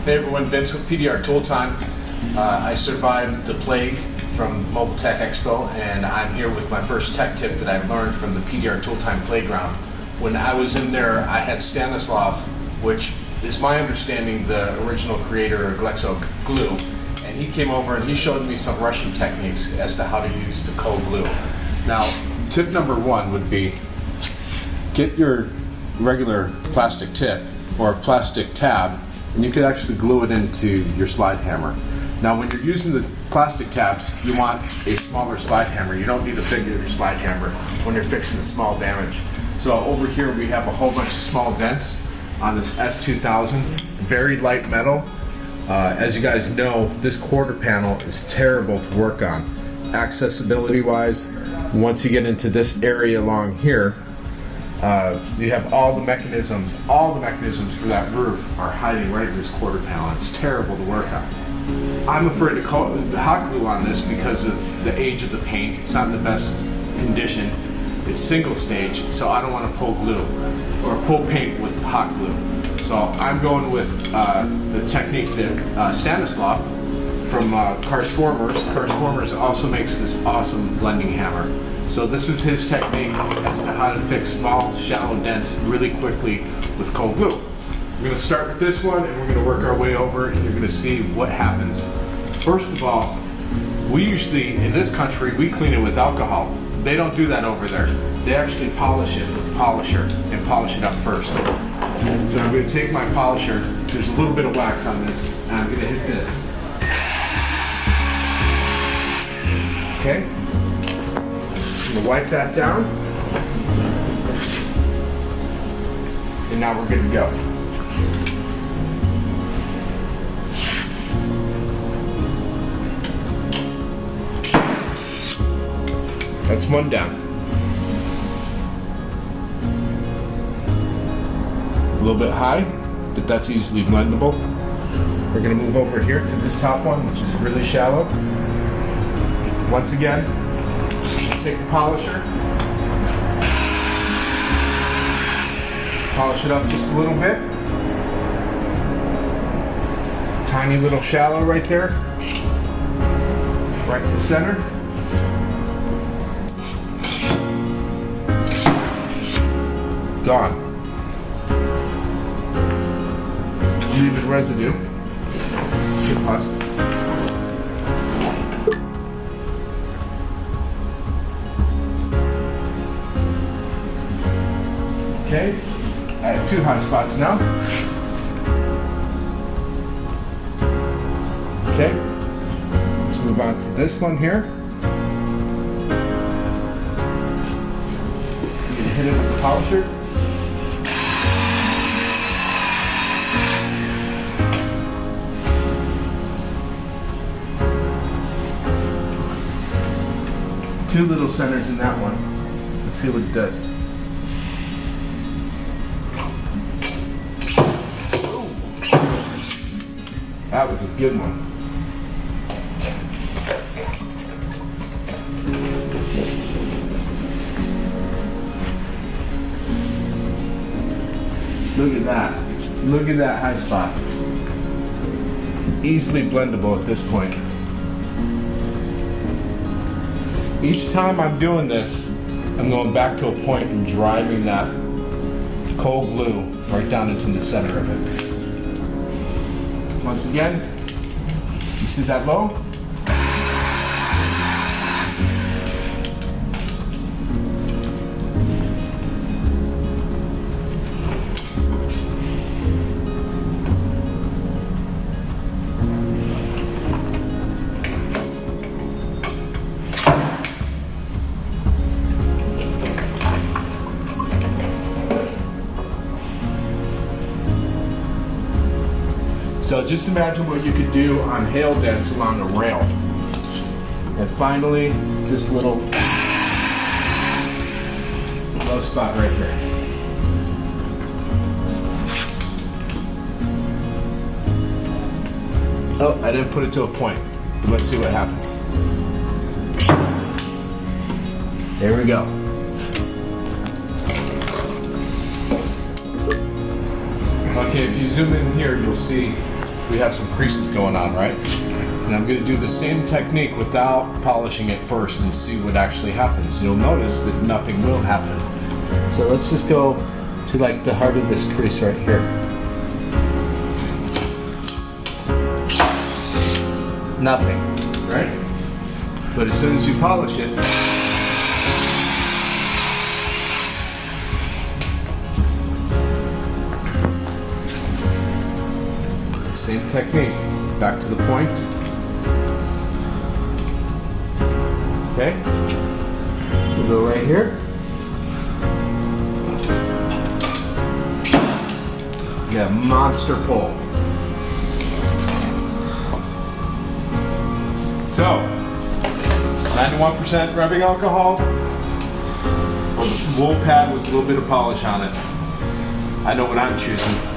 Hey everyone, Vince with PDR Tool Time. I survived the plague from Mobile Tech Expo, and I'm here with my first tech tip that I've learned from the PDR Tool Time playground. When I was in there, I had Stanislav, which is my understanding the original creator of Glexo glue, and he came over and he showed me some Russian techniques as to how to use the cold glue. Now, tip number one would be get your regular plastic tip or plastic tab, and you could actually glue it into your slide hammer. Now when you're using the plastic tabs, you want a smaller slide hammer. You don't need a bigger slide hammer when you're fixing the small damage. So over here we have a whole bunch of small dents on this S2000, very light metal. As you guys know, this quarter panel is terrible to work on. Accessibility wise, once you get into this area along here, you have all the mechanisms for that roof are hiding right in this quarter panel. It's terrible to work on. I'm afraid to call the hot glue on this because of the age of the paint. It's not in the best condition. It's single stage, so I don't want to pull glue or pull paint with hot glue. So I'm going with the technique that Stanislav from Carsformers. Carsformers also makes this awesome blending hammer. So this is his technique as to how to fix small, shallow dents really quickly with cold glue. We're going to start with this one and we're going to work our way over and you're going to see what happens. First of all, we usually, in this country, we clean it with alcohol. They don't do that over there. They actually polish it with a polisher and polish it up first. So I'm going to take my polisher, there's a little bit of wax on this, and I'm going to hit this. Okay? I'm going to wipe that down. And now we're good to go. That's one down. A little bit high, but that's easily blendable. We're going to move over here to this top one, which is really shallow. Once again, take the polisher, polish it up just a little bit. Tiny little shallow right there, right in the center. Gone. Leave it residue. Good pus. Okay, I have two hot spots now. Okay, let's move on to this one here. I'm gonna hit it with the polisher. Two little centers in that one. Let's see what it does. That was a good one. Look at that. Look at that high spot. Easily blendable at this point. Each time I'm doing this, I'm going back to a point and driving that cold glue right down into the center of it. Once again, you see that low? So just imagine what you could do on hail dents along a rail. And finally, this little low spot right here. Oh, I didn't put it to a point. Let's see what happens. There we go. Okay, if you zoom in here, you'll see we have some creases going on, right? And I'm gonna do the same technique without polishing it first and see what actually happens. You'll notice that nothing will happen. So let's just go to like the heart of this crease right here. Nothing, right? But as soon as you polish it, same technique, back to the point. Okay, we'll go right here. Yeah, monster pull. So, 91% rubbing alcohol, or the wool pad with a little bit of polish on it. I know what I'm choosing.